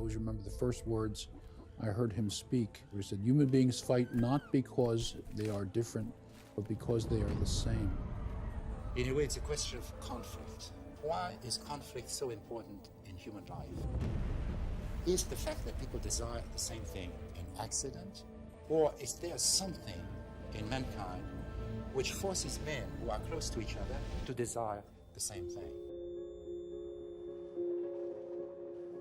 always remember the first words I heard him speak. He said, human beings fight not because they are different, but because they are the same. In a way, it's a question of conflict. Why is conflict so important in human life? Is the fact that people desire the same thing an accident? Or is there something in mankind which forces men who are close to each other to desire the same thing?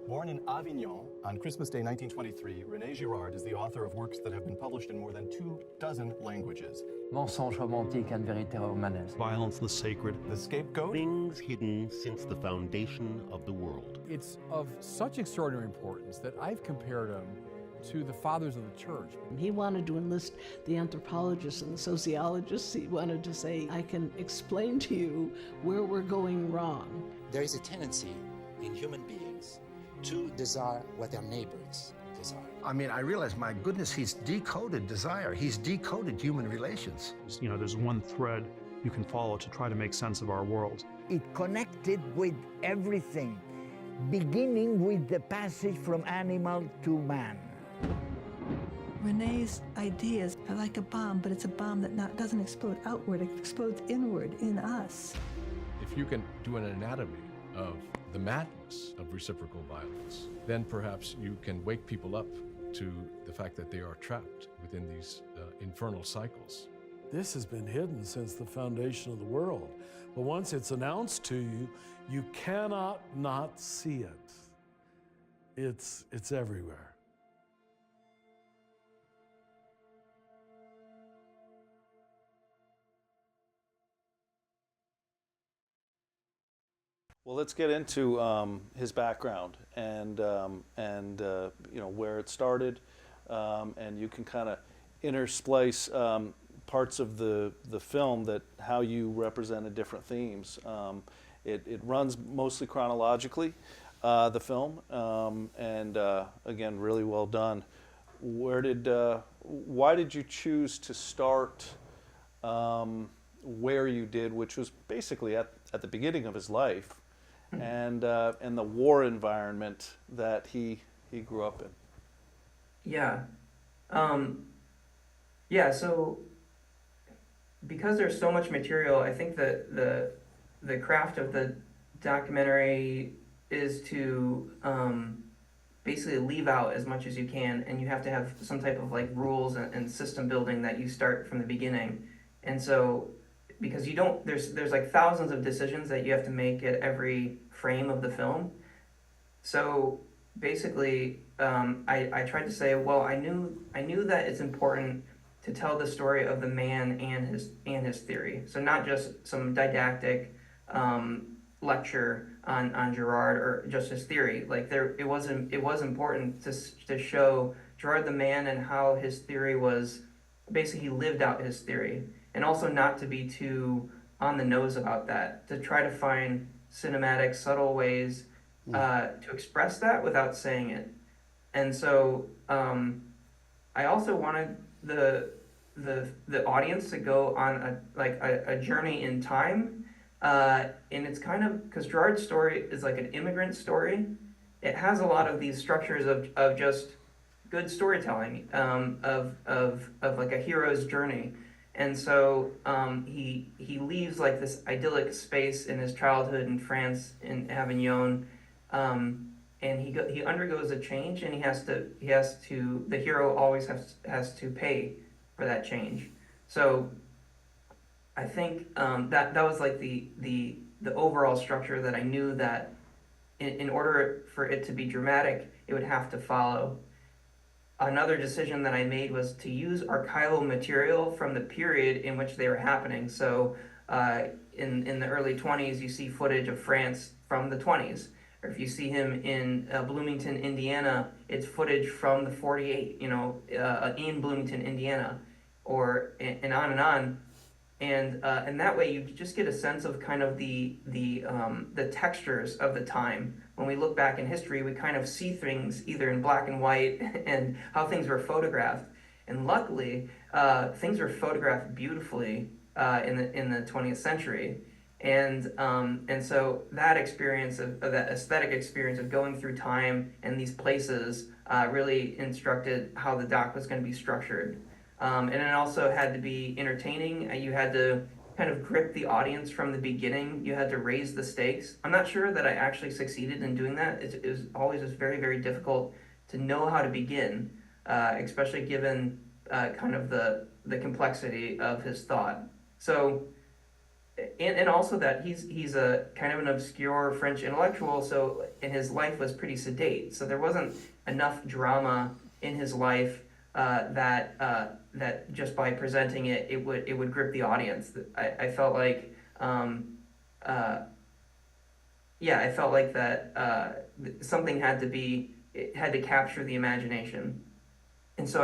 Born in Avignon on Christmas Day 1923, Rene Girard is the author of works that have been published in more than 24 languages. Mensonge romantique and vérité romanesque. Violence, the sacred. The Scapegoat. Things hidden since the foundation of the world. It's of such extraordinary importance that I've compared him to the fathers of the church. He wanted to enlist the anthropologists and the sociologists. He wanted to say, I can explain to you where we're going wrong. There is a tendency in human beings to desire what their neighbors desire. I mean, I realize, my goodness, he's decoded desire. He's decoded human relations. You know, there's one thread you can follow to try to make sense of our world. It connected with everything, beginning with the passage from animal to man. Rene's ideas are like a bomb, but it's a bomb that doesn't explode outward, it explodes inward in us. If you can do an anatomy of the madness of reciprocal violence, then perhaps you can wake people up to the fact that they are trapped within these infernal cycles. This has been hidden since the foundation of the world. But once it's announced to you, you cannot not see it. It's everywhere. Well, let's get into his background and you know, where it started, and you can kind of intersplice parts of the film that how you represented different themes. It runs mostly chronologically, the film, and again, really well done. Why did you choose to start where you did, which was basically at the beginning of his life? And the war environment that he grew up in. Yeah, yeah. So because there's so much material, I think that the craft of the documentary is to basically leave out as much as you can, and you have to have some type of like rules and system building that you start from the beginning, and so. Because you don't, there's like thousands of decisions that you have to make at every frame of the film. So basically, I tried to say, well, I knew that it's important to tell the story of the man and his theory. So not just some didactic lecture on Girard or just his theory. Like it was important to show Girard the man and how his theory was basically he lived out his theory. And also not to be too on the nose about that, to try to find cinematic, subtle ways to express that without saying it. And so I also wanted the audience to go on a journey in time, and it's kind of because Girard's story is like an immigrant story. It has a lot of these structures of just good storytelling, of like a hero's journey. And so he leaves like this idyllic space in his childhood in France, in Avignon, and he undergoes a change, and he has to the hero always has to pay for that change. So I think that was like the overall structure that I knew that in order for it to be dramatic, it would have to follow. Another decision that I made was to use archival material from the period in which they were happening. So in the early 20s, you see footage of France from the 20s. Or if you see him in Bloomington, Indiana, it's footage from the 48, in Bloomington, Indiana, and on and on. And that way you just get a sense of kind of the textures of the time. When we look back in history, we kind of see things either in black and white and how things were photographed. And luckily, things were photographed beautifully in the 20th century. And so that experience of that aesthetic experience of going through time and these places really instructed how the doc was going to be structured. And it also had to be entertaining. You had to kind of grip the audience from the beginning. You had to raise the stakes. I'm not sure that I actually succeeded in doing that. It was always just very, very difficult to know how to begin, especially given kind of the complexity of his thought. So, and also that he's a kind of an obscure French intellectual, so, and his life was pretty sedate. So there wasn't enough drama in his life that just by presenting it, it would grip the audience. I felt like, I felt like that something had to capture the imagination, and so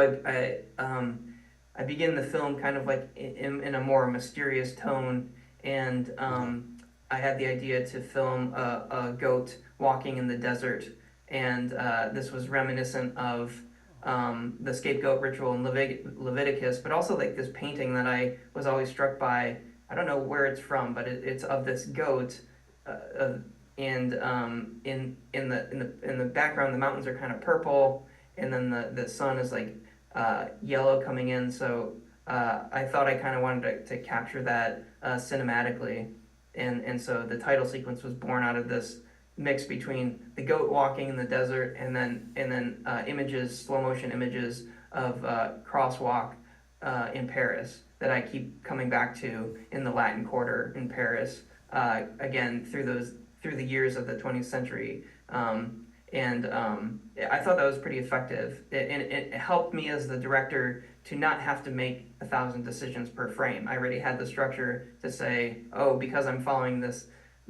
I begin the film kind of like in a more mysterious tone, and I had the idea to film a goat walking in the desert, and this was reminiscent of the scapegoat ritual in Leviticus, but also like this painting that I was always struck by. I don't know where it's from, but it's of this goat, and in the background the mountains are kind of purple, and then the sun is like yellow coming in. So I thought I kind of wanted to capture that cinematically, and so the title sequence was born out of this mix between the goat walking in the desert and then images, slow motion images of crosswalk in Paris that I keep coming back to in the Latin Quarter in Paris, again through the years of the 20th century. I thought that was pretty effective. It helped me as the director to not have to make 1,000 decisions per frame. I already had the structure to say, oh, because I'm following this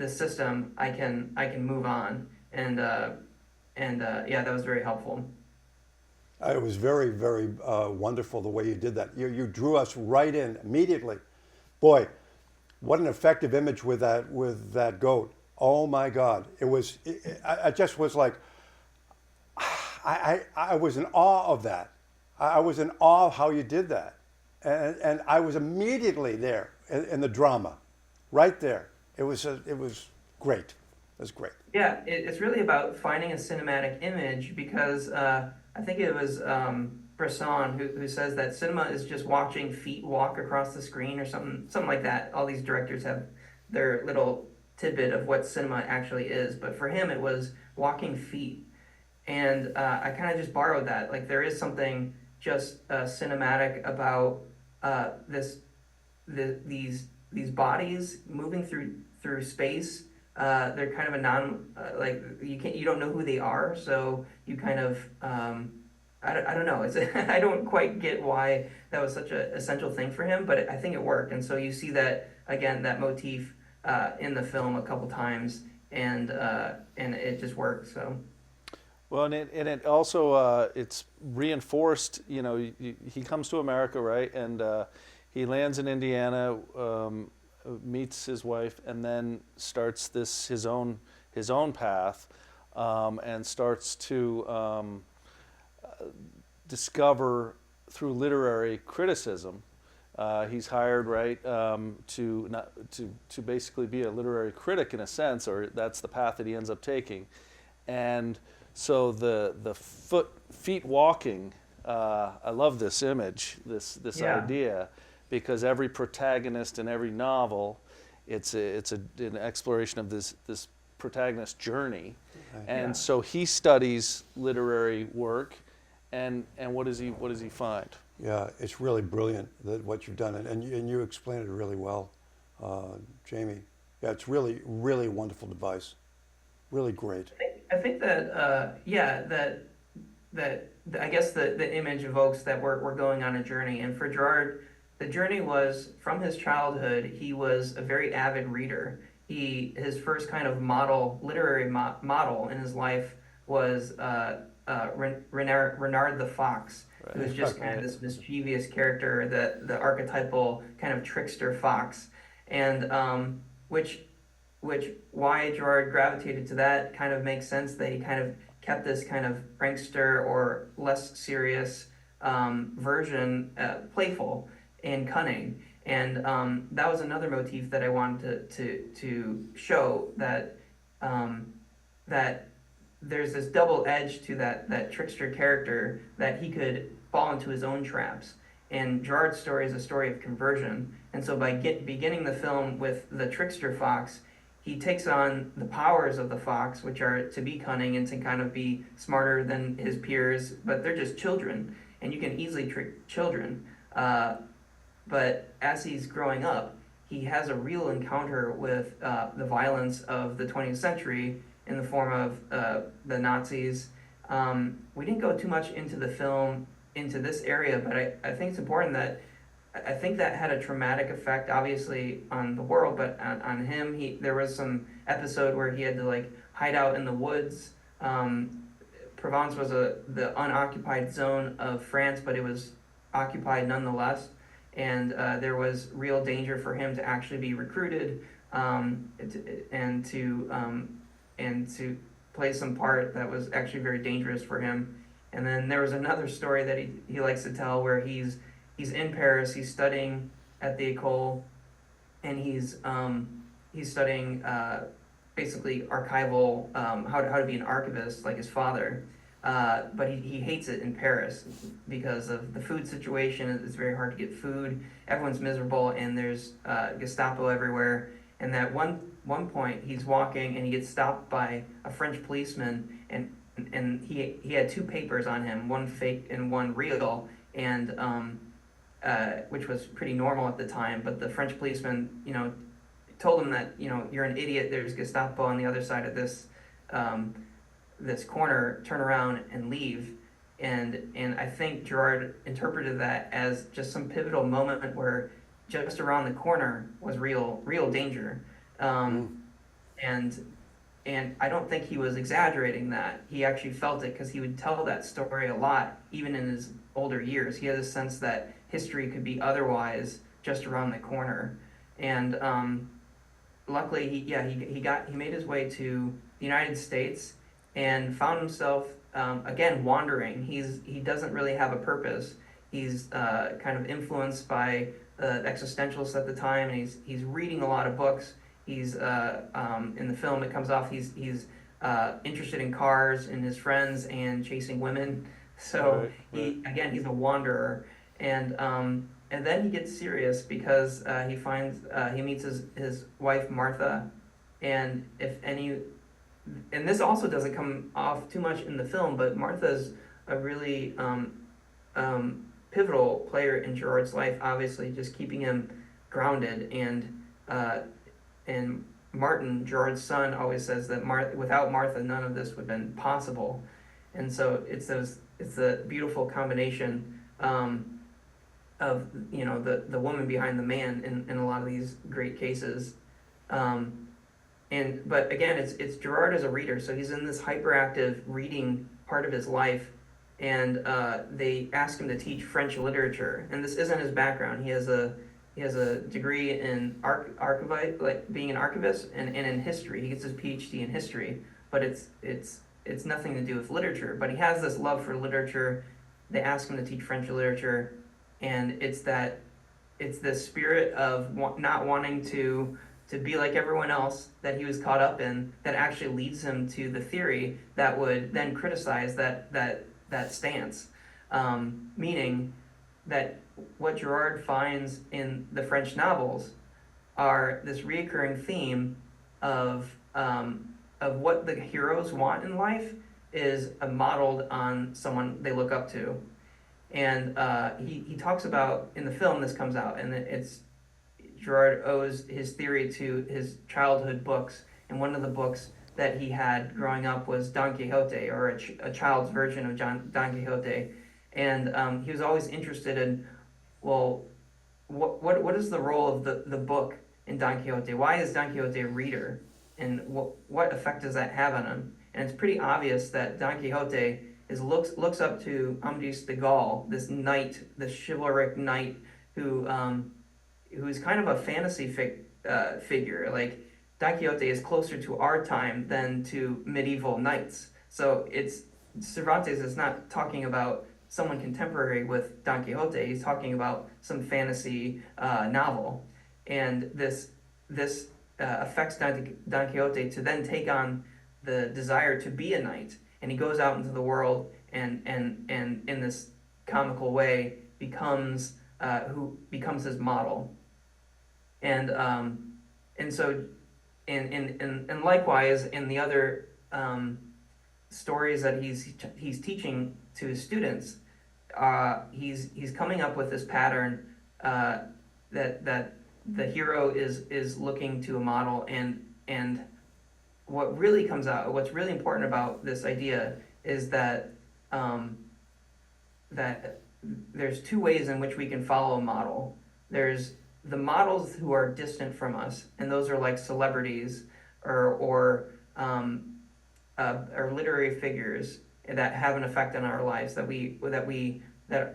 system, I can move on, and that was very helpful. It was very, very wonderful the way you did that. You drew us right in immediately. Boy, what an effective image with that goat. Oh my God! I just was like, I was in awe of that. I was in awe of how you did that, and I was immediately there in the drama, right there. It was great. It was great. Yeah, it's really about finding a cinematic image, because I think it was Bresson who says that cinema is just watching feet walk across the screen or something like that. All these directors have their little tidbit of what cinema actually is, but for him it was walking feet, and I kind of just borrowed that. Like, there is something just cinematic about these bodies moving through space. They're kind of a you don't know who they are, so you kind of I don't know. I don't quite get why that was such an essential thing for him, but I think it worked. And so you see that again, that motif in the film a couple times, and it just worked. So. Well, and it also it's reinforced. You know, he comes to America, right, and he lands in Indiana, meets his wife, and then starts his own path, and starts to discover through literary criticism. He's hired, right, to basically be a literary critic in a sense, or that's the path that he ends up taking, and so the feet walking. I love this image, this idea, because every protagonist in every novel, it's an exploration of this protagonist's journey, and so he studies literary work, and what does he find? Yeah, it's really brilliant what you've done, and you explained it really well, Jamie. Yeah, it's really, really wonderful device, really great. I think that that I guess the image evokes that we're going on a journey, and for Girard, the journey was from his childhood. He was a very avid reader. His first kind of literary model in his life was Renard the Fox, who was just kind of this mischievous character, the archetypal kind of trickster fox, and why Girard gravitated to that kind of makes sense, that he kind of kept this kind of prankster or less serious version playful and cunning. And that was another motif that I wanted to show, that that there's this double edge to that trickster character, that he could fall into his own traps. And Girard's story is a story of conversion. And so by beginning the film with the trickster fox, he takes on the powers of the fox, which are to be cunning and to kind of be smarter than his peers, but they're just children, and you can easily trick children. But as he's growing up, he has a real encounter with the violence of the 20th century in the form of the Nazis. We didn't go too much into the film, into this area, but I think it's important that I think that had a traumatic effect, obviously, on the world, but on him. There was some episode where he had to like hide out in the woods. Provence was the unoccupied zone of France, but it was occupied nonetheless, and there was real danger for him to actually be recruited and to play some part that was actually very dangerous for him. And then there was another story that he likes to tell where he's in Paris, he's studying at the École, and he's studying basically archival, how to be an archivist like his father. But he hates it in Paris because of the food situation. It's very hard to get food. Everyone's miserable, and there's Gestapo everywhere. And at one point, he's walking and he gets stopped by a French policeman, and he had two papers on him, one fake and one real, and which was pretty normal at the time. But the French policeman, told him that, you're an idiot. There's Gestapo on the other side of this this corner. Turn around and leave. And I think Girard interpreted that as just some pivotal moment where just around the corner was real danger. And I don't think he was exaggerating that. He actually felt it, because he would tell that story a lot, even in his older years. He had a sense that history could be otherwise just around the corner. And luckily, he made his way to the United States and found himself again wandering. He doesn't really have a purpose. He's kind of influenced by the existentialists at the time, and he's reading a lot of books. He's in the film, it comes off he's interested in cars and his friends and chasing women. So right. He's a wanderer, and then he gets serious because he meets his wife Martha, and and this also doesn't come off too much in the film, but Martha's a really pivotal player in Girard's life, obviously, just keeping him grounded. And Martin, Girard's son, always says that without Martha, none of this would have been possible. And so it's the beautiful combination of the woman behind the man in a lot of these great cases. But again, it's Girard as a reader, so he's in this hyperactive reading part of his life, and they ask him to teach French literature, and this isn't his background. He has a degree in archivite, like being an archivist, and in history. He gets his PhD in history, but it's nothing to do with literature. But he has this love for literature. They ask him to teach French literature, and it's this spirit of not wanting to be like everyone else that he was caught up in that actually leads him to the theory that would then criticize that stance, meaning that what Girard finds in the French novels are this reoccurring theme of what the heroes want in life is modeled on someone they look up to. And he talks about, in the film this comes out, and it's Girard owes his theory to his childhood books, and one of the books that he had growing up was Don Quixote, or a child's version of Don Quixote. And he was always interested in, well, what is the role of the book in Don Quixote? Why is Don Quixote a reader? And what effect does that have on him? And it's pretty obvious that Don Quixote looks up to Amadis de Gaul, this knight, this chivalric knight who's kind of a fantasy figure. Like, Don Quixote is closer to our time than to medieval knights. So Cervantes is not talking about someone contemporary with Don Quixote. He's talking about some fantasy novel, and this affects Don Quixote to then take on the desire to be a knight, and he goes out into the world and in this comical way becomes who becomes his model, and so and likewise in the other stories that he's teaching to his students, he's coming up with this pattern that the hero is looking to a model, and what's really important about this idea is that that there's two ways in which we can follow a model. There's the models who are distant from us, and those are like celebrities or literary figures that have an effect on our lives that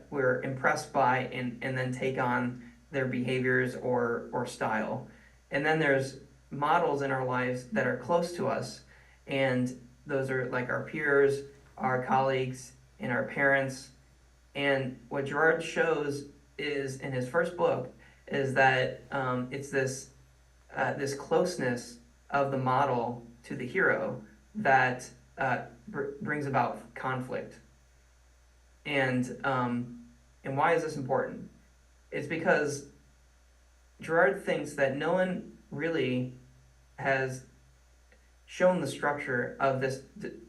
we're impressed by and then take on their behaviors or style. And then there's models in our lives that are close to us, and those are like our peers, our colleagues, and our parents. And what Girard shows is in his first book is that it's this closeness of the model to the hero that brings about conflict. And why is this important? It's because Girard thinks that no one really has shown the structure of this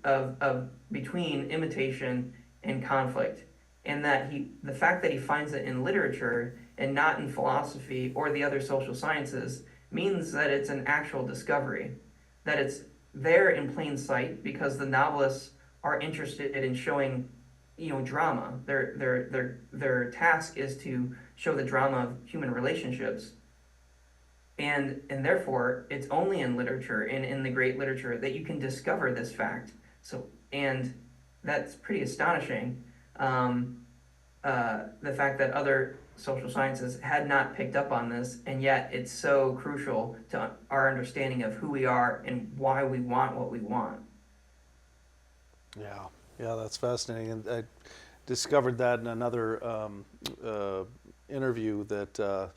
of between imitation and conflict, and that the fact that he finds it in literature and not in philosophy or the other social sciences means that it's an actual discovery, that it's there in plain sight because the novelists are interested in showing, drama. Their task is to show the drama of human relationships, and therefore it's only in literature and in the great literature that you can discover this fact. So, and that's pretty astonishing. The fact that other social sciences had not picked up on this, and yet it's so crucial to our understanding of who we are and why we want what we want. Yeah, that's fascinating. And I discovered that in another interview that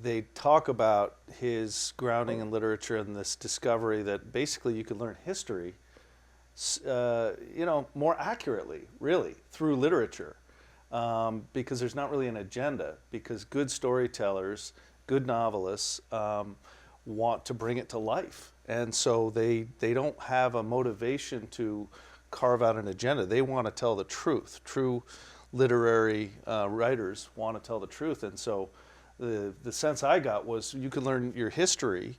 they talk about his grounding in literature and this discovery that basically you could learn history, more accurately, really, through literature. Because there's not really an agenda, because good storytellers, good novelists want to bring it to life. And so they don't have a motivation to carve out an agenda. They want to tell the truth. True literary writers want to tell the truth. And so the sense I got was you could learn your history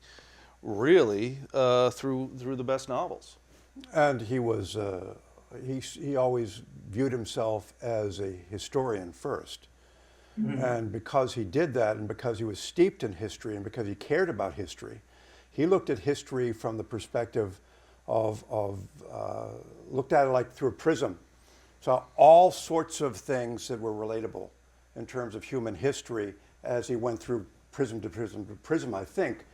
really through the best novels. And he was... He always viewed himself as a historian first. Mm-hmm. And because he did that, and because he was steeped in history, and because he cared about history, he looked at history from the perspective of looked at it like through a prism. Saw all sorts of things that were relatable in terms of human history as he went through prism to prism to prism, I think.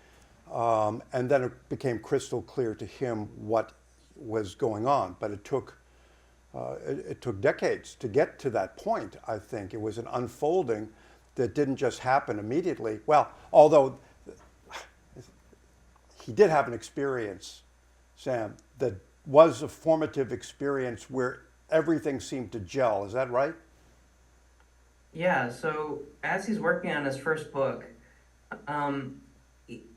And then it became crystal clear to him what was going on. But it took decades to get to that point, I think. It was an unfolding that didn't just happen immediately. Well, although he did have an experience, Sam, that was a formative experience where everything seemed to gel. Is that right? Yeah, so as he's working on his first book,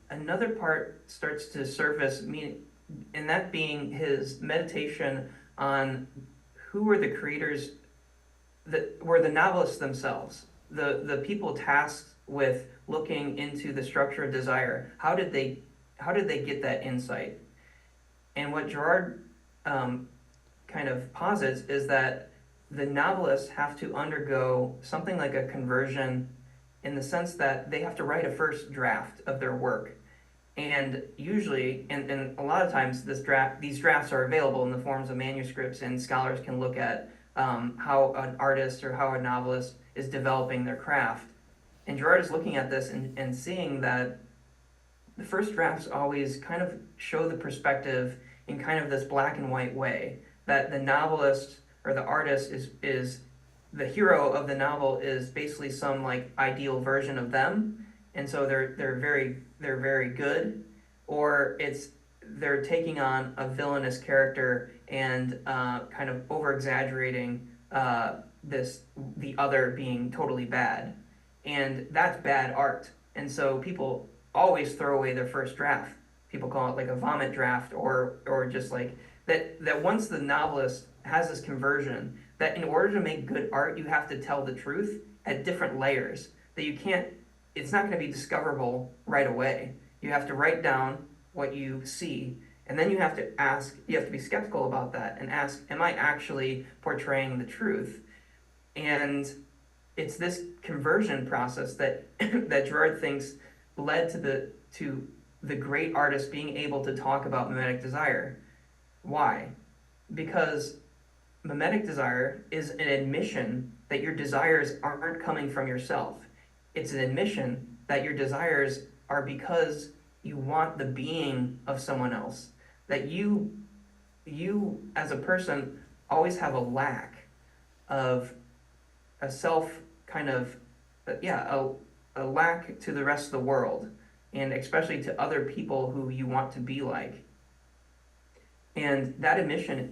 another part starts to surface, and that being his meditation on who were the creators, that were the novelists themselves, the people tasked with looking into the structure of desire. How did they get that insight? And what Girard kind of posits is that the novelists have to undergo something like a conversion, in the sense that they have to write a first draft of their work. And usually, and a lot of times, these drafts are available in the forms of manuscripts, and scholars can look at how an artist or how a novelist is developing their craft. And Girard is looking at this and seeing that the first drafts always kind of show the perspective in kind of this black and white way, that the novelist or the artist is the hero of the novel is basically some like ideal version of them, and so they're very good, or they're taking on a villainous character and kind of over exaggerating the other being totally bad, and that's bad art. And so people always throw away their first draft. People call it like a vomit draft, or just like that once the novelist has this conversion, that in order to make good art, you have to tell the truth at different layers, that you can't, it's not going to be discoverable right away. You have to write down what you see, and then you have to be skeptical about that and ask, am I actually portraying the truth? And it's this conversion process that that Girard thinks led to the great artist being able to talk about mimetic desire. Why? Because mimetic desire is an admission that your desires aren't coming from yourself. It's an admission that your desires are because you want the being of someone else. That you as a person always have a lack of a self kind of, a lack to the rest of the world, and especially to other people who you want to be like. And that admission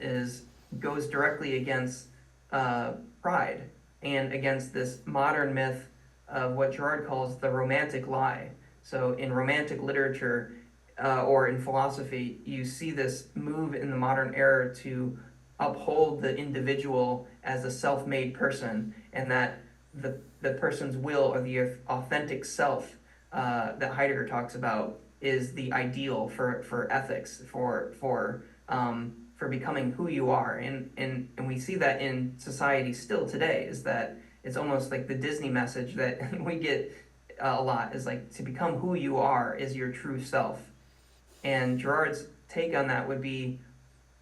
goes directly against pride and against this modern myth of what Girard calls the romantic lie. So in romantic literature or in philosophy, you see this move in the modern era to uphold the individual as a self-made person, and that the person's will, or the authentic self that Heidegger talks about, is the ideal for ethics, for becoming who you are. And we see that in society still today, is that it's almost like the Disney message that we get a lot, is like, to become who you are is your true self. And Girard's take on that would be,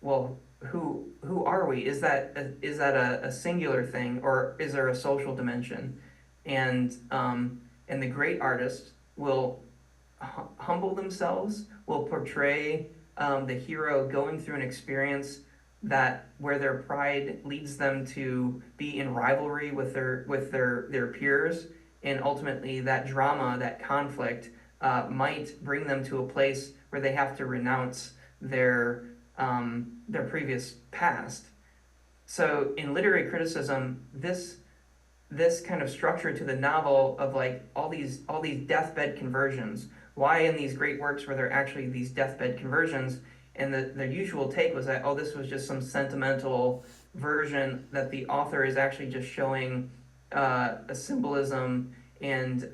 well, who are we? Is that a singular thing, or is there a social dimension? And the great artist will humble themselves, will portray the hero going through an experience where their pride leads them to be in rivalry with their peers, and ultimately that drama, that conflict, might bring them to a place where they have to renounce their previous past. So in literary criticism, this kind of structure to the novel of like all these deathbed conversions. Why in these great works were there actually these deathbed conversions? And the usual take was that, oh, this was just some sentimental version, that the author is actually just showing a symbolism and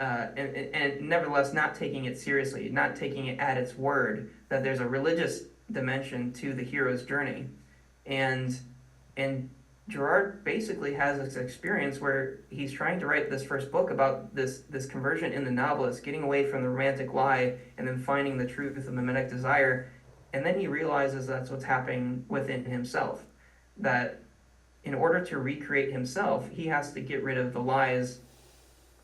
nevertheless not taking it seriously, not taking it at its word, that there's a religious dimension to the hero's journey. And Girard basically has this experience where he's trying to write this first book about this conversion in the novelist, getting away from the romantic lie and then finding the truth of mimetic desire. And then he realizes that's what's happening within himself, that in order to recreate himself, he has to get rid of the lies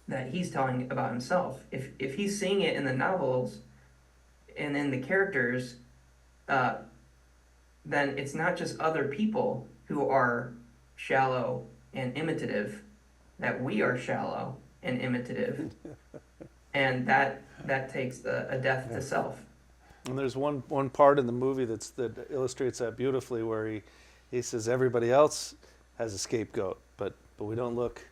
that he's telling about himself. If he's seeing it in the novels and in the characters, then it's not just other people who are shallow and imitative, that we are shallow and imitative, and that takes a death to self. And there's one part in the movie that illustrates that beautifully, where he says everybody else has a scapegoat, but we don't look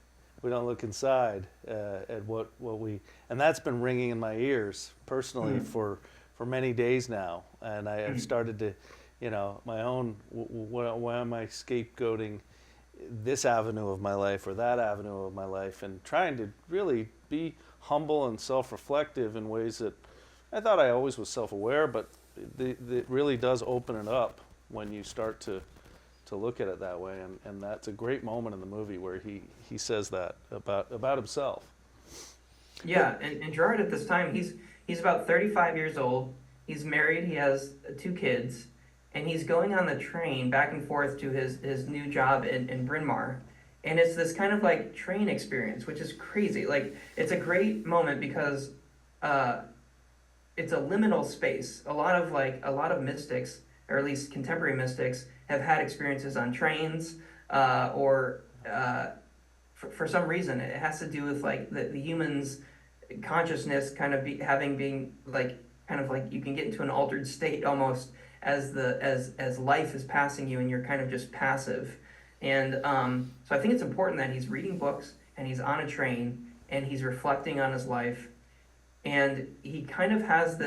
inside at what we, and that's been ringing in my ears personally for many days now, and I have started to, my own, why am I scapegoating this avenue of my life or that avenue of my life, and trying to really be humble and self-reflective in ways that I thought I always was self-aware, but it really does open it up when you start to look at it that way, and that's a great moment in the movie where he says that about himself. Yeah, and Girard at this time, he's about 35 years old, he's married, he has 2 kids, and he's going on the train back and forth to his new job in Bryn Mawr. And it's this kind of like train experience, which is crazy. Like, it's a great moment because it's a liminal space. A lot of mystics, or at least contemporary mystics, have had experiences on trains or for some reason, it has to do with like the human's consciousness kind of being like kind of like you can get into an altered state almost as life is passing you and you're kind of just passive. And so I think it's important that he's reading books and he's on a train and he's reflecting on his life. And he kind of has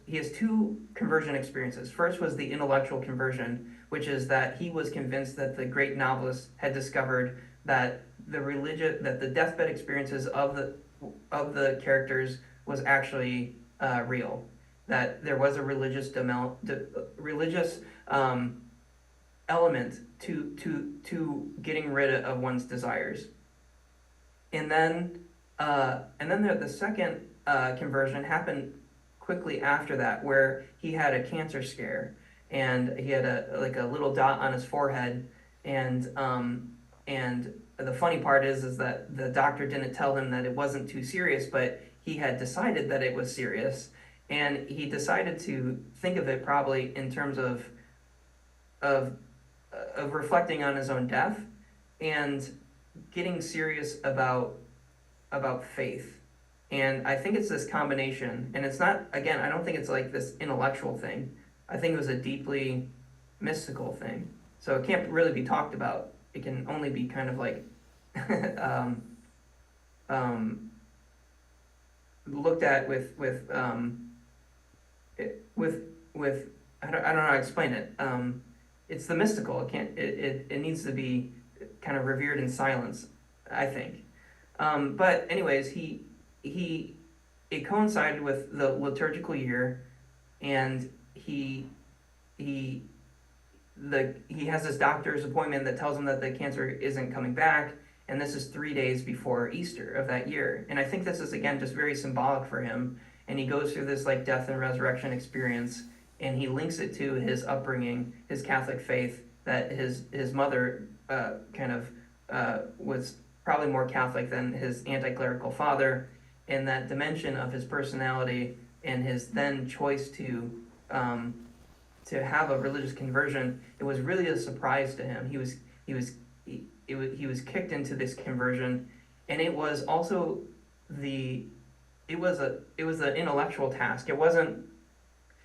he has two conversion experiences. First was the intellectual conversion, which is that he was convinced that the great novelist had discovered that the deathbed experiences of the characters was actually real, that there was a religious element to getting rid of one's desires. And then the second conversion happened quickly after that, where he had a cancer scare and he had a little dot on his forehead, and the funny part is that the doctor didn't tell him that it wasn't too serious, but he had decided that it was serious, and he decided to think of it probably in terms of reflecting on his own death and getting serious about faith. And I think it's this combination, and it's not, again, I don't think it's like this intellectual thing. I think it was a deeply mystical thing. So it can't really be talked about. It can only be kind of like looked at with I don't know how to explain it. It's the mystical. It needs to be kind of revered in silence, I think. But anyways, it coincided with the liturgical year, and he has this doctor's appointment that tells him that the cancer isn't coming back, and this is 3 days before Easter of that year. And I think this is, again, just very symbolic for him, and he goes through this like death and resurrection experience, and he links it to his upbringing, his Catholic faith, that his mother was probably more Catholic than his anti-clerical father, and that dimension of his personality and his then choice to have a religious conversion. It was really a surprise to him. He was kicked into this conversion, and it was also an intellectual task. It wasn't,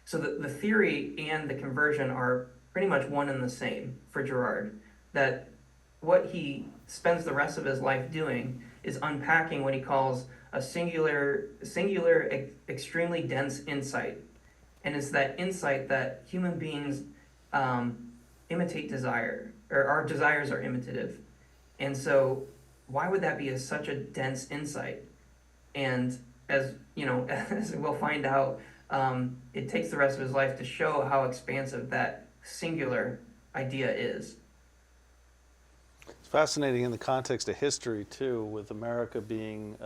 so the theory and the conversion are pretty much one and the same for Girard. That what he spends the rest of his life doing is unpacking what he calls a singular, extremely dense insight. And it's that insight that human beings imitate desire, or our desires are imitative. And so why would that be such a dense insight? And as you know, as we'll find out, it takes the rest of his life to show how expansive that singular idea is. It's fascinating in the context of history too, with America being,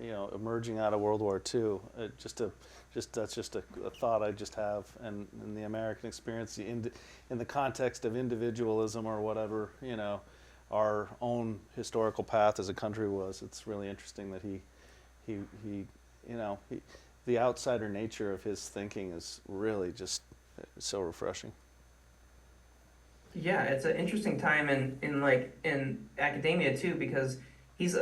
emerging out of World War II. That's just a thought I just have, and in the American experience, in the context of individualism or whatever, our own historical path as a country was. It's really interesting that the outsider nature of his thinking is really just so refreshing. Yeah, it's an interesting time in academia too, because he's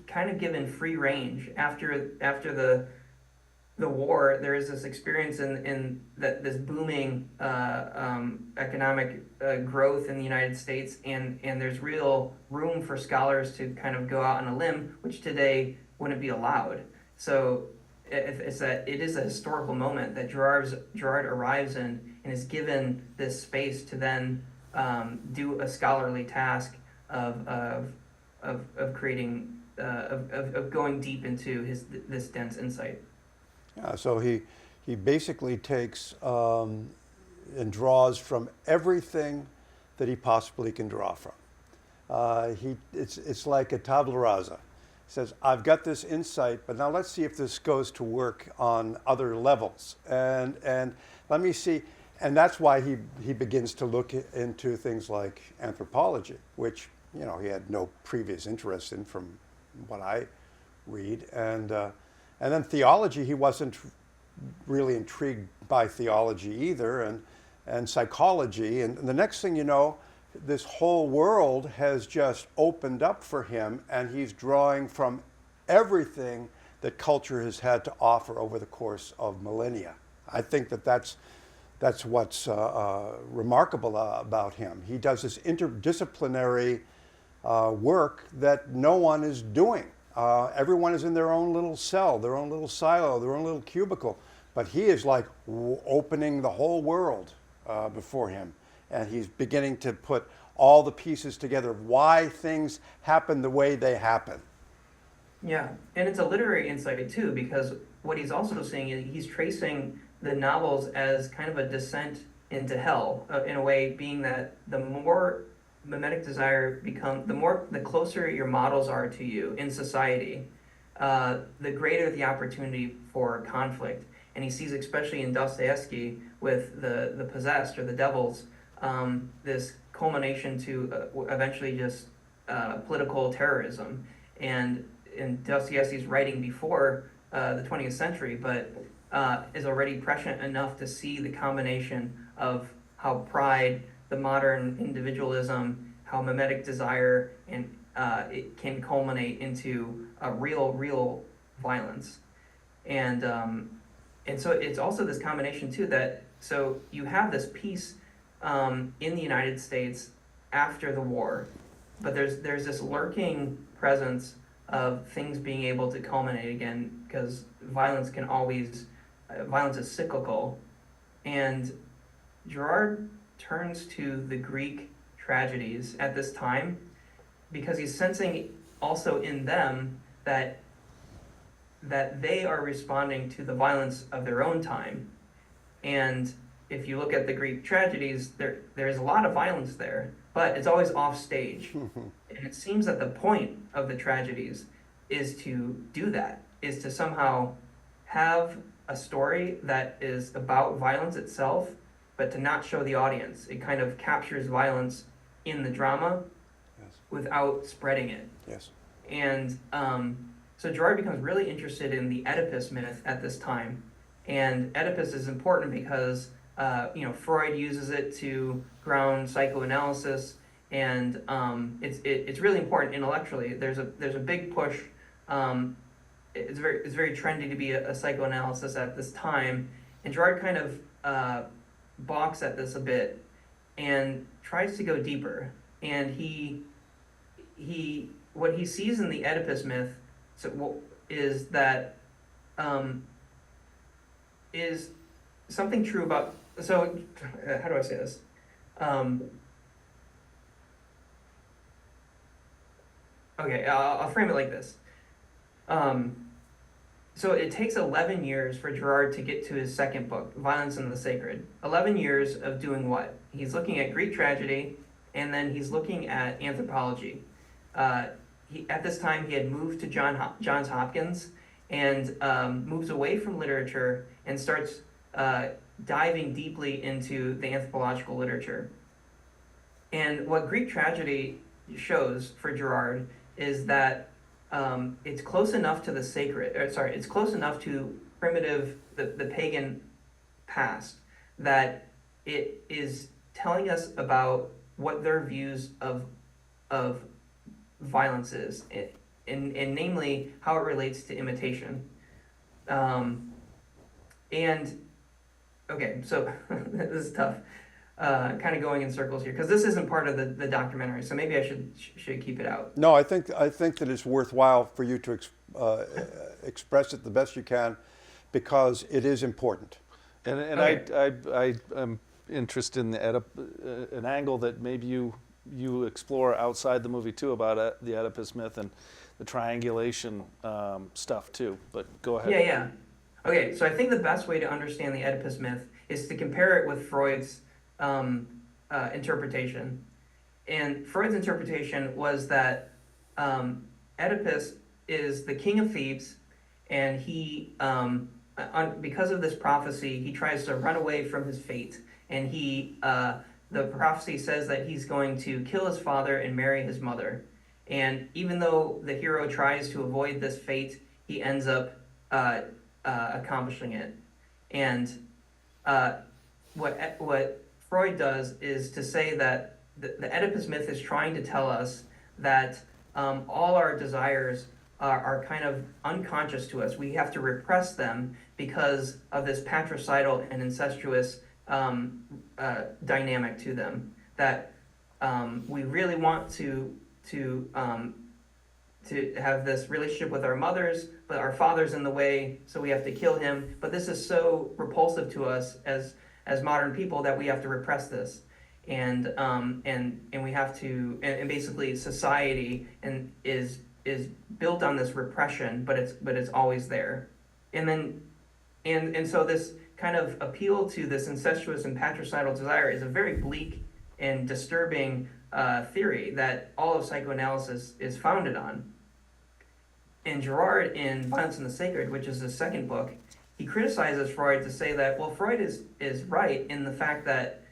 kind of given free range after the war. There is this experience in this booming economic growth in the United States, and there's real room for scholars to kind of go out on a limb, which today wouldn't be allowed. So it is a historical moment that Girard arrives in and is given this space to then do a scholarly task of creating of going deep into this dense insight. Yeah, so he basically takes and draws from everything that he possibly can draw from. It's like a tabula rasa. He says, I've got this insight, but now let's see if this goes to work on other levels. And let me see. And that's why he begins to look into things like anthropology, which he had no previous interest in from what I read. And then theology, he wasn't really intrigued by theology either, and psychology. And the next thing you know, this whole world has just opened up for him, and he's drawing from everything that culture has had to offer over the course of millennia. I think that that's what's remarkable about him. He does this interdisciplinary work that no one is doing. Everyone is in their own little cell, their own little silo, their own little cubicle. But he is like opening the whole world before him. And he's beginning to put all the pieces together of why things happen the way they happen. Yeah, and it's a literary insight too, because what he's also saying is he's tracing the novels as kind of a descent into hell, in a way, being that the more mimetic desire the closer your models are to you in society, the greater the opportunity for conflict. And he sees, especially in Dostoevsky, with the possessed or the devils, this culmination to eventually just political terrorism. And Dostoevsky's writing before the 20th century, but is already prescient enough to see the combination of how pride, the modern individualism, how mimetic desire, and it can culminate into a real violence. And so it's also this combination too, that so you have this peace in the United States after the war, but there's this lurking presence of things being able to culminate again, because violence is cyclical. And Girard turns to the Greek tragedies at this time because he's sensing also in them that they are responding to the violence of their own time. And if you look at the Greek tragedies, there's a lot of violence there, but it's always off stage. And it seems that the point of the tragedies is to do that, is to somehow have a story that is about violence itself, but to not show the audience. It kind of captures violence in the drama without spreading it. Yes. And so Girard becomes really interested in the Oedipus myth at this time. And Oedipus is important because Freud uses it to ground psychoanalysis, and it's really important intellectually. There's a big push. It's very trendy to be a psychoanalyst at this time, and Girard kind of balks at this a bit and tries to go deeper. And what he sees in the Oedipus myth is that is something true about. So how do I say this? Okay, I'll frame it like this. So it takes 11 years for Girard to get to his second book, Violence and the Sacred. 11 years of doing what? He's looking at Greek tragedy, and then he's looking at anthropology. At this time, he had moved to Johns Hopkins and moves away from literature and starts diving deeply into the anthropological literature. And what Greek tragedy shows for Girard is that it's close enough to the sacred, it's close enough to primitive, the pagan past, that it is telling us about what their views of violence is, and namely how it relates to imitation. And okay, so this is tough, kind of going in circles here, because this isn't part of the documentary, so maybe I should keep it out. No, I think that it's worthwhile for you to express it the best you can, because it is important. And Okay. I'm interested in an angle that maybe you explore outside the movie too, about the Oedipus myth and the triangulation stuff too. But go ahead. Yeah. Okay, so I think the best way to understand the Oedipus myth is to compare it with Freud's interpretation. And Freud's interpretation was that Oedipus is the king of Thebes, and he, because of this prophecy, he tries to run away from his fate. And the prophecy says that he's going to kill his father and marry his mother. And even though the hero tries to avoid this fate, he ends up accomplishing it. And what Freud does is to say that the Oedipus myth is trying to tell us that all our desires are kind of unconscious to us. We have to repress them because of this patricidal and incestuous dynamic to them. That we really want to have this relationship with our mothers, but our father's in the way, so we have to kill him. But this is so repulsive to us as modern people that we have to repress this, and we have to, and basically society is built on this repression, but it's always there, and so this kind of appeal to this incestuous and patricidal desire is a very bleak and disturbing theory that all of psychoanalysis is founded on. And Girard, in Violence and the Sacred, which is his second book, he criticizes Freud to say that, well, Freud is right in the fact that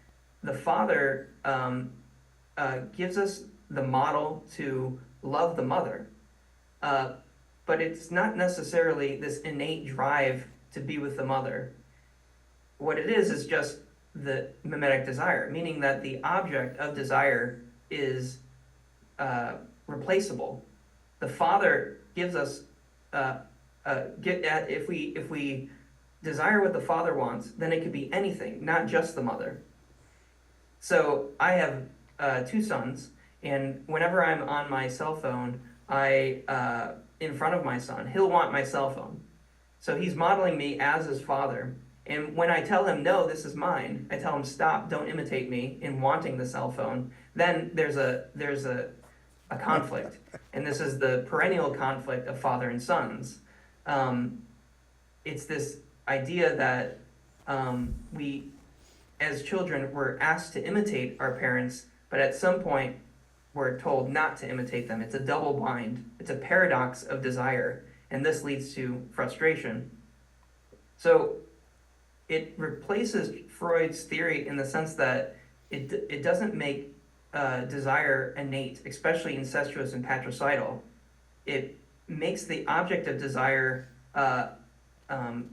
the father gives us the model to love the mother, but it's not necessarily this innate drive to be with the mother. What it is just the mimetic desire, meaning that the object of desire is replaceable. The father gives us if we desire what the father wants, then it could be anything, not just the mother. So I have 2 sons, and whenever I'm on my cell phone, in front of my son, he'll want my cell phone. So he's modeling me as his father. And when I tell him, no, this is mine, I tell him, stop, don't imitate me in wanting the cell phone, then there's a conflict. And this is the perennial conflict of father and sons. It's this idea that we, as children, we're asked to imitate our parents, but at some point we're told not to imitate them. It's a double bind. It's a paradox of desire, and this leads to frustration. So it replaces Freud's theory in the sense that it doesn't make desire innate, especially incestuous and patricidal. It makes the object of desire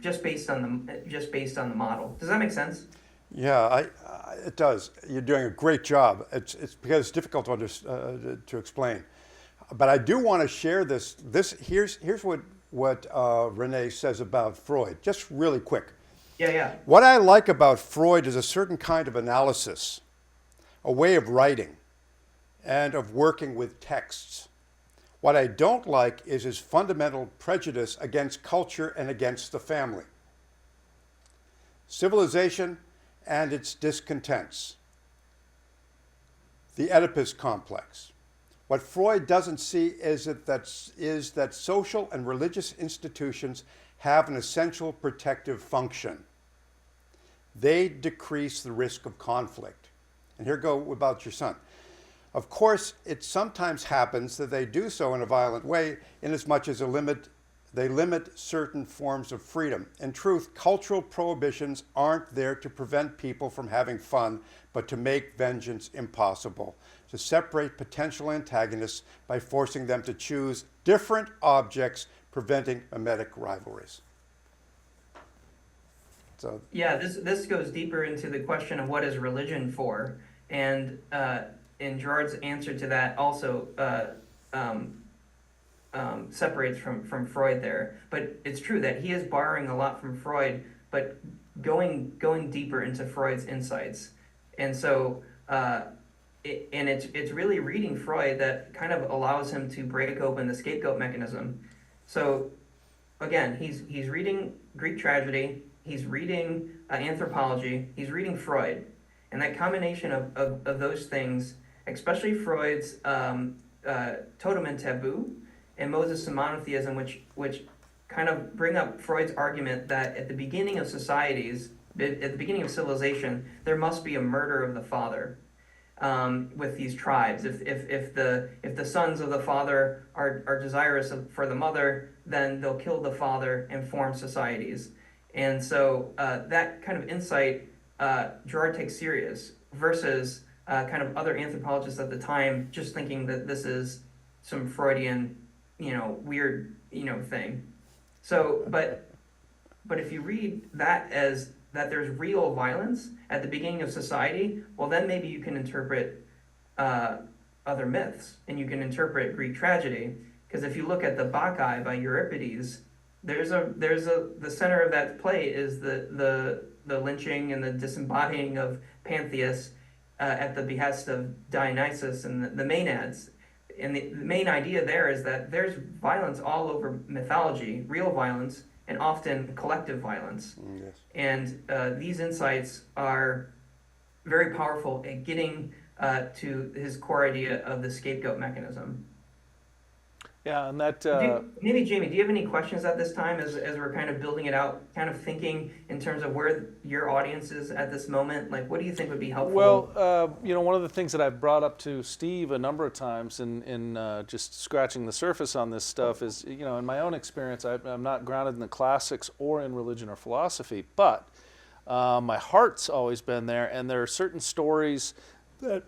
just based on the model. Does that make sense? Yeah, it does. You're doing a great job. It's because it's difficult to explain, but I do want to share this. Here's what Rene says about Freud. Just really quick. Yeah. What I like about Freud is a certain kind of analysis, a way of writing, and of working with texts. What I don't like is his fundamental prejudice against culture and against the family. Civilization and its discontents. The Oedipus complex. What Freud doesn't see is that social and religious institutions have an essential protective function. They decrease the risk of conflict. And here go about your son. Of course, it sometimes happens that they do so in a violent way, inasmuch as they limit certain forms of freedom. In truth, cultural prohibitions aren't there to prevent people from having fun, but to make vengeance impossible, to separate potential antagonists by forcing them to choose different objects, preventing mimetic rivalries. So, yeah, this goes deeper into the question of what is religion for, and Girard's answer to that also separates from Freud there. But it's true that he is borrowing a lot from Freud, but going deeper into Freud's insights. And so it's really reading Freud that kind of allows him to break open the scapegoat mechanism. So again, he's reading Greek tragedy, he's reading anthropology, he's reading Freud, and that combination of those things, especially Freud's totem and taboo and Moses and monotheism, which kind of bring up Freud's argument that at the beginning of societies, at the beginning of civilization, there must be a murder of the father with these tribes. If the sons of the father are desirous for the mother, then they'll kill the father and form societies. And so that kind of insight Girard takes serious versus kind of other anthropologists at the time just thinking that this is some Freudian, weird, thing. So, but if you read that as that there's real violence at the beginning of society, well, then maybe you can interpret other myths, and you can interpret Greek tragedy. Because if you look at the Bacchae by Euripides, the center of that play is the lynching and the disembodying of Pantheus at the behest of Dionysus and the Maenads. And the main idea there is that there's violence all over mythology, real violence, and often collective violence. Yes. And these insights are very powerful at getting to his core idea of the scapegoat mechanism. Yeah, and that... maybe, Jamie, do you have any questions at this time as we're kind of building it out, kind of thinking in terms of where your audience is at this moment? Like, what do you think would be helpful? Well, one of the things that I've brought up to Steve a number of times in just scratching the surface on this stuff is, in my own experience, I'm not grounded in the classics or in religion or philosophy, but my heart's always been there, and there are certain stories that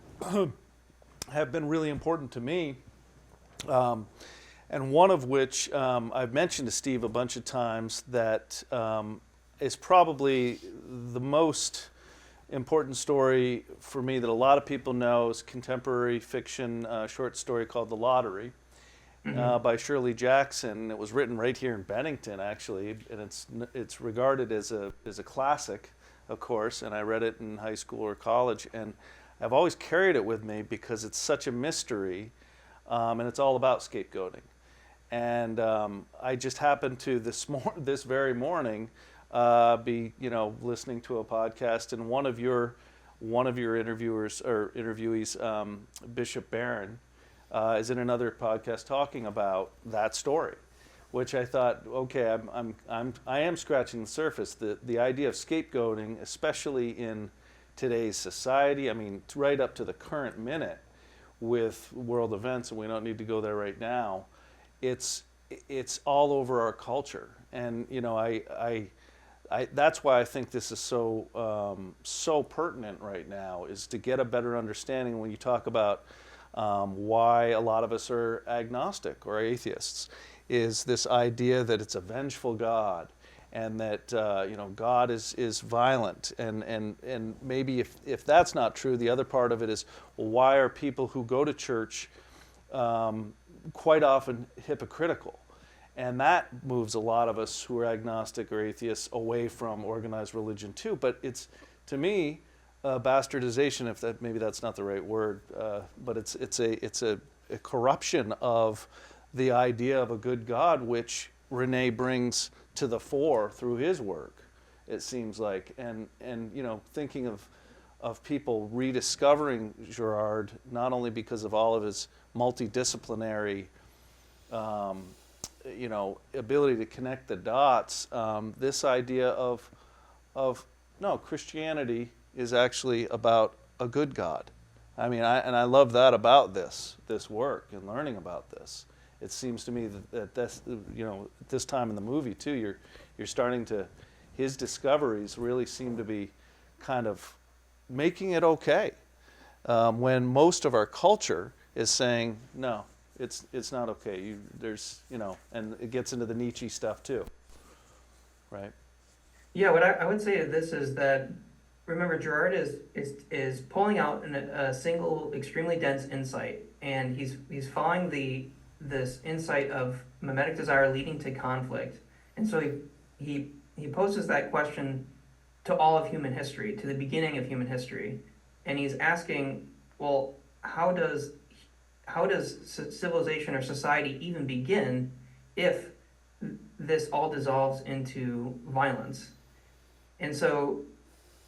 have been really important to me. And one of which I've mentioned to Steve a bunch of times that is probably the most important story for me that a lot of people know is contemporary fiction short story called The Lottery by Shirley Jackson. It was written right here in Bennington, actually, and it's regarded as a classic, of course, and I read it in high school or college, and I've always carried it with me because it's such a mystery, and it's all about scapegoating. And I just happened to this very morning be listening to a podcast, and one of your interviewers or interviewees, Bishop Barron, is in another podcast talking about that story, which I thought, okay, I am scratching the surface. The idea of scapegoating, especially in today's society, I mean, right up to the current minute with world events, and we don't need to go there right now. It's all over our culture, and that's why I think this is so pertinent right now, is to get a better understanding when you talk about why a lot of us are agnostic or atheists, is this idea that it's a vengeful God, and that God is violent, and maybe if that's not true, the other part of it is, well, why are people who go to church quite often hypocritical? And that moves a lot of us who are agnostic or atheists away from organized religion too. But it's, to me, bastardization, if that maybe that's not the right word, but it's a corruption of the idea of a good God, which Rene brings to the fore through his work, it seems like. And thinking of people rediscovering Girard, not only because of all of his multidisciplinary ability to connect the dots, this idea of no, Christianity is actually about a good God. I mean, I love that about this work and learning about this. It seems to me that that's, at this time in the movie too, you're starting to, his discoveries really seem to be kind of making it okay, when most of our culture is saying no, it's not okay. And it gets into the Nietzsche stuff too, right? Yeah, what I would say to this is that, remember, Girard is pulling out a single extremely dense insight, and he's following this insight of mimetic desire leading to conflict, and so he poses that question to all of human history, to the beginning of human history, and he's asking, well, how does civilization or society even begin if this all dissolves into violence? And so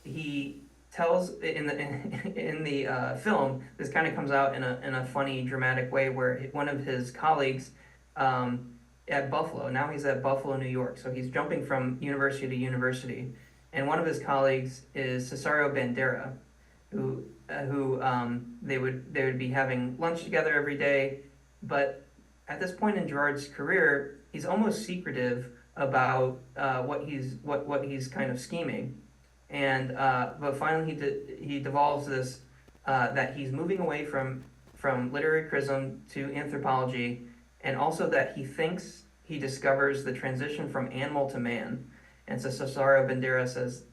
he tells in the film, this kind of comes out in a funny, dramatic way, where one of his colleagues at Buffalo, now he's at Buffalo, New York, so he's jumping from university to university, and one of his colleagues is Cesareo Bandera, who they would be having lunch together every day, but at this point in Girard's career, he's almost secretive about what he's kind of scheming, and but finally he devolves this that he's moving away from literary criticism to anthropology, and also that he thinks he discovers the transition from animal to man. And so Cesareo Bandera says,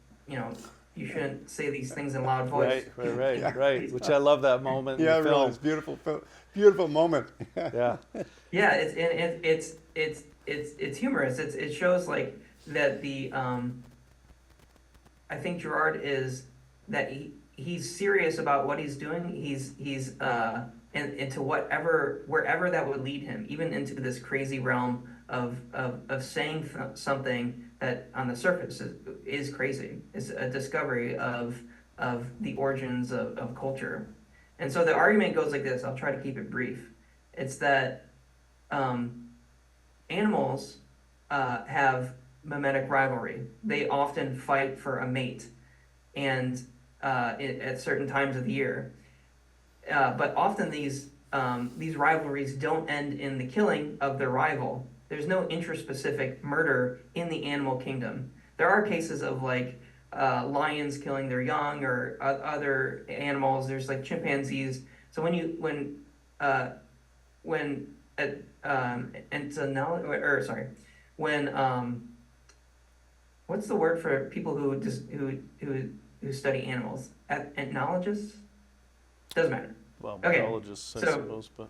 you shouldn't say these things in loud voice. Right. Which I love that moment in Yeah, the really, film. it's beautiful, beautiful moment. Yeah. Yeah, it's humorous. It shows like that I think Girard is that he's serious about what he's doing. He's into wherever that would lead him, even into this crazy realm of saying something that on the surface is crazy. It's a discovery of the origins of culture. And so the argument goes like this. I'll try to keep it brief. It's that animals have mimetic rivalry. They often fight for a mate, and at certain times of the year. But often these rivalries don't end in the killing of their rival. There's no interspecific murder in the animal kingdom. There are cases of like lions killing their young or other animals. There's like chimpanzees. So when what's the word for people who study animals? Ethnologists? Doesn't matter. Well, okay. Biologists, I suppose, but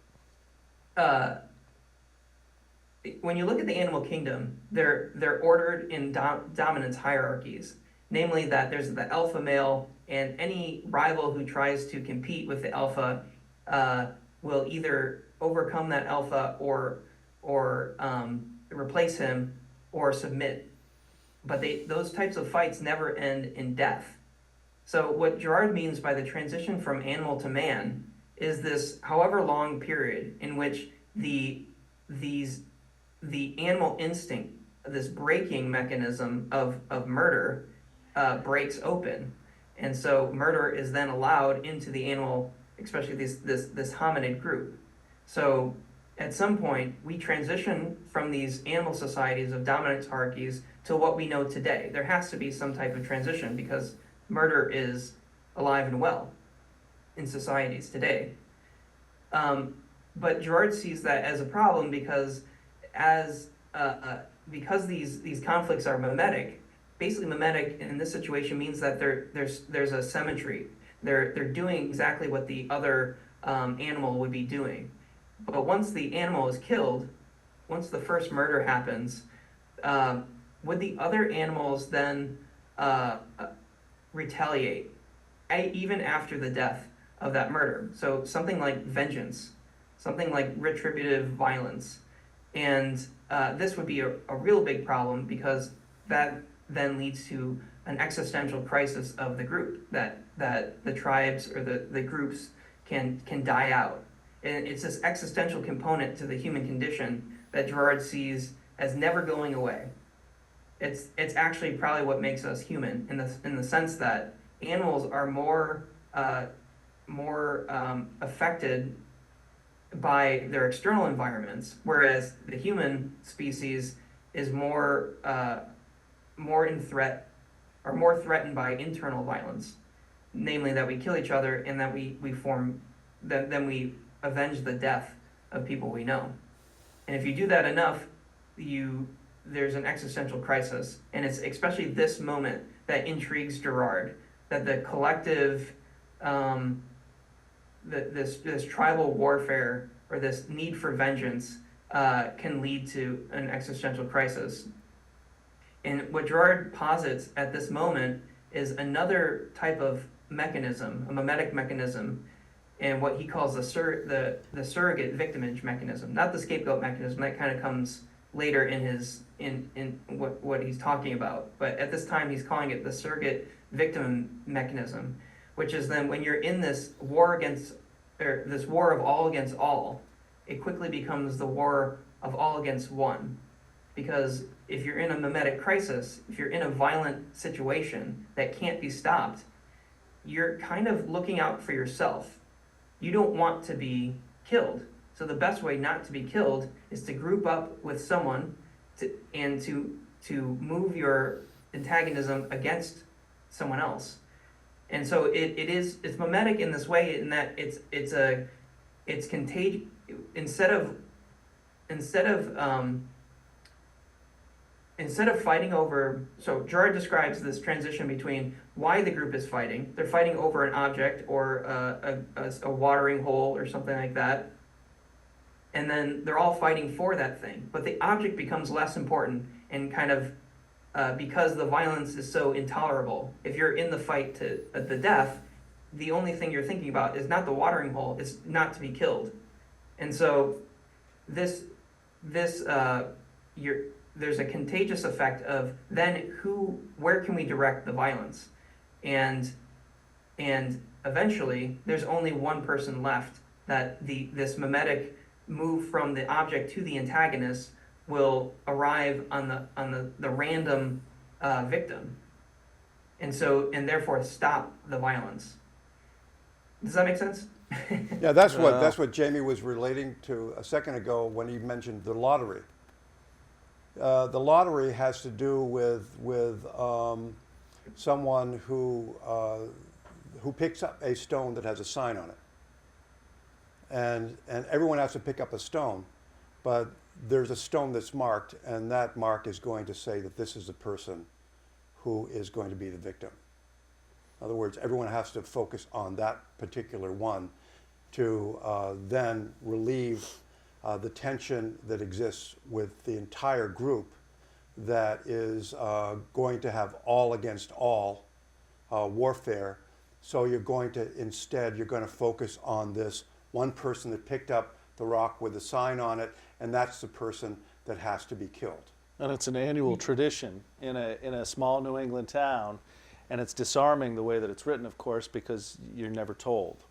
when you look at the animal kingdom, they're ordered in dominance hierarchies. Namely, that there's the alpha male, and any rival who tries to compete with the alpha will either overcome that alpha or replace him or submit. But those types of fights never end in death. So what Girard means by the transition from animal to man is this however long period in which the animal instinct, this breaking mechanism of murder, breaks open. And so murder is then allowed into the animal, especially this hominid group. So at some point, we transition from these animal societies of dominance hierarchies to what we know today. There has to be some type of transition because murder is alive and well in societies today. But Girard sees that as a problem because these conflicts are mimetic. Basically, mimetic in this situation means that there's a symmetry. They're doing exactly what the other animal would be doing. But once the animal is killed, once the first murder happens, would the other animals then retaliate even after the death of that murder? So something like vengeance, something like retributive violence. And this would be a real big problem because that then leads to an existential crisis of the group, that the tribes or the groups can die out. And it's this existential component to the human condition that Girard sees as never going away. It's actually probably what makes us human in the sense that animals are more affected by their external environments, whereas the human species is more in threat or more threatened by internal violence, namely that we kill each other and that we avenge the death of people we know. And if you do that enough, there's an existential crisis. And it's especially this moment that intrigues Girard, that the collective, this tribal warfare or this need for vengeance can lead to an existential crisis. And what Girard posits at this moment is another type of mechanism, a mimetic mechanism, and what he calls the surrogate victimage mechanism, not the scapegoat mechanism. That kind of comes later in what he's talking about. But at this time, he's calling it the surrogate victim mechanism, which is then when you're in this war of all against all, it quickly becomes the war of all against one. Because if you're in a mimetic crisis, if you're in a violent situation that can't be stopped, you're kind of looking out for yourself. You don't want to be killed. So the best way not to be killed is to group up with someone to move your antagonism against someone else. And so it's mimetic in this way, in that it's contagious. Instead of instead of fighting over, so Girard describes this transition between why the group is fighting. They're fighting over an object or a watering hole or something like that. And then they're all fighting for that thing. But the object becomes less important and kind of, because the violence is so intolerable. If you're in the fight to the death, the only thing you're thinking about is not the watering hole, it's not to be killed. And so there's a contagious effect of then where can we direct the violence? And eventually there's only one person left that this mimetic move from the object to the antagonist will arrive on the random victim. And therefore stop the violence. Does that make sense? Yeah, that's what Jamie was relating to a second ago when he mentioned the lottery. The lottery has to do with someone who picks up a stone that has a sign on it, and everyone has to pick up a stone, but there's a stone that's marked, and that mark is going to say that this is the person who is going to be the victim. In other words, everyone has to focus on that particular one to then relieve the tension that exists with the entire group that is going to have all against all warfare. So you're going to focus on this one person that picked up the rock with a sign on it, and that's the person that has to be killed. And it's an annual tradition in a small New England town, and it's disarming the way that it's written, of course, because you're never told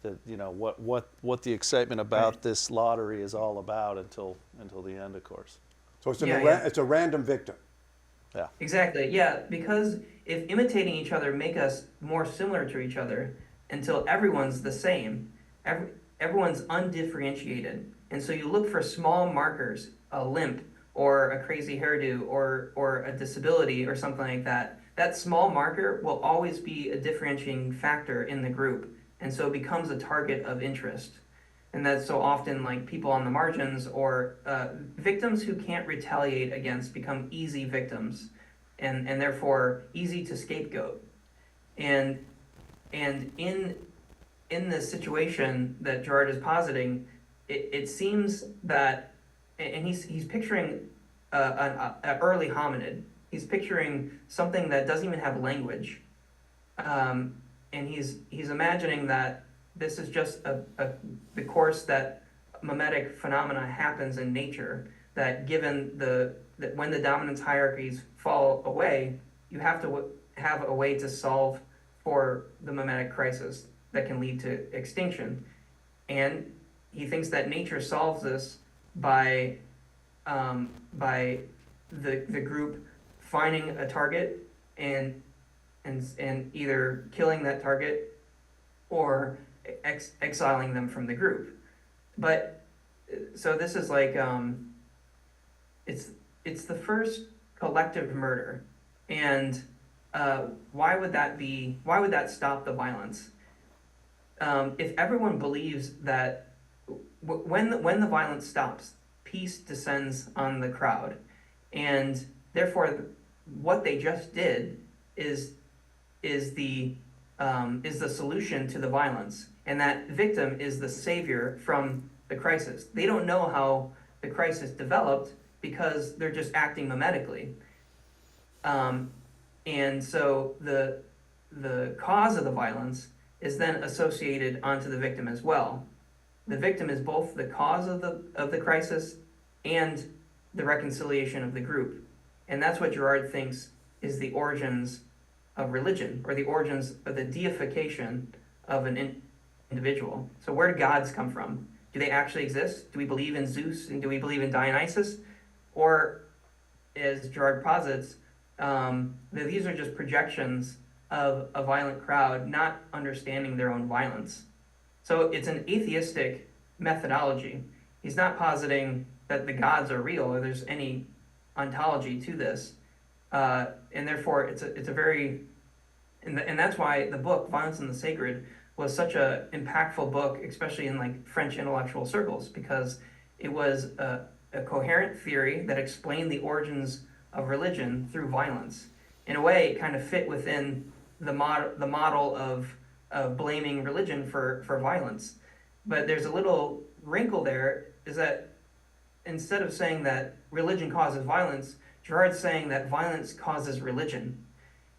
that what the excitement about this lottery is all about until the end, of course. So it's a random victim. Yeah. Exactly. Yeah, because if imitating each other make us more similar to each other until everyone's the same, everyone's undifferentiated, and so you look for small markers, a limp or a crazy hairdo or a disability or something like that. That small marker will always be a differentiating factor in the group, and so it becomes a target of interest. And that's so often like people on the margins or victims who can't retaliate against become easy victims and therefore easy to scapegoat. And in this situation that Girard is positing, it seems that, and he's picturing an early hominid. He's picturing something that doesn't even have language. And he's imagining that this is just the course that mimetic phenomena happens in nature, that given that when the dominance hierarchies fall away, you have to have a way to solve for the mimetic crisis that can lead to extinction. And he thinks that nature solves this by the group finding a target and either killing that target or exiling them from the group. But so this is like it's the first collective murder, and why would that stop the violence? If everyone believes that when the violence stops, peace descends on the crowd, and therefore what they just did is the solution to the violence, and that victim is the savior from the crisis. They don't know how the crisis developed because they're just acting mimetically. And so the cause of the violence is then associated onto the victim as well. The victim is both the cause of the crisis and the reconciliation of the group. And that's what Girard thinks is the origins of religion, or the origins of the deification of an individual. So where do gods come from? Do they actually exist? Do we believe in Zeus and do we believe in Dionysus? Or, as Girard posits, that these are just projections of a violent crowd not understanding their own violence. So it's an atheistic methodology. He's not positing that the gods are real or there's any ontology to this. And therefore it's a very, and that's why the book Violence in the Sacred was such a impactful book, especially in like French intellectual circles, because it was a coherent theory that explained the origins of religion through violence. In a way, it kind of fit within the model of blaming religion for violence. But there's a little wrinkle there, is that instead of saying that religion causes violence, Girard's saying that violence causes religion.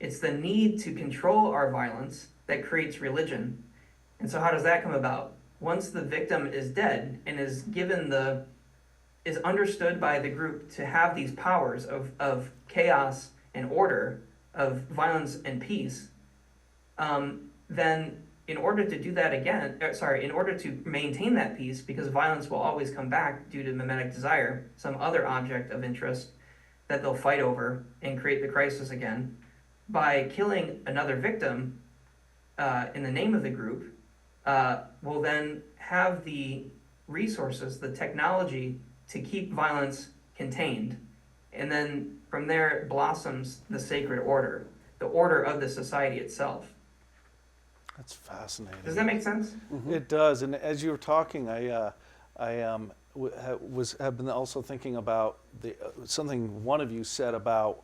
It's the need to control our violence that creates religion. And so how does that come about? Once the victim is dead and is understood by the group to have these powers of chaos and order, of violence and peace, then in order to do that again, in order to maintain that peace, because violence will always come back due to mimetic desire, some other object of interest that they'll fight over and create the crisis again, by killing another victim in the name of the group, will then have the resources, the technology to keep violence contained. And then from there blossoms the sacred order, the order of the society itself. That's fascinating. Does that make sense? Mm-hmm. It does. And as you were talking, I have been also thinking about something one of you said about,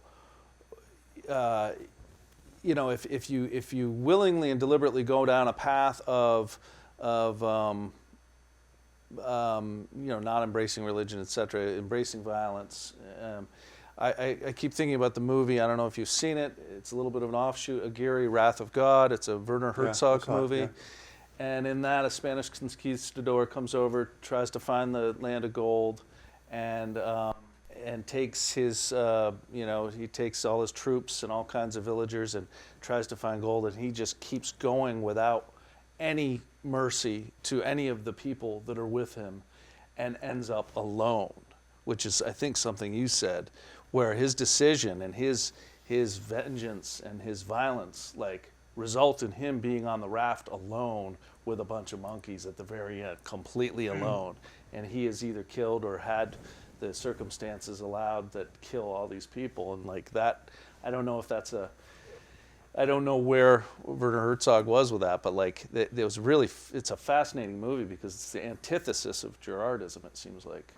if you willingly and deliberately go down a path of not embracing religion, etc., embracing violence. I keep thinking about the movie. I don't know if you've seen it. It's a little bit of an offshoot, Aguirre, Wrath of God. It's a Werner Herzog movie. Yeah. And in that, a Spanish conquistador comes over, tries to find the land of gold, and takes his, he takes all his troops and all kinds of villagers and tries to find gold, and he just keeps going without any mercy to any of the people that are with him, and ends up alone, which is, I think, something you said, where his decision and his vengeance and his violence result in him being on the raft alone with a bunch of monkeys at the very end, completely alone. And he is either killed or had the circumstances allowed that kill all these people. And that, I don't know if that's I don't know where Werner Herzog was with that, but it was really, it's a fascinating movie because it's the antithesis of Girardism, it seems like.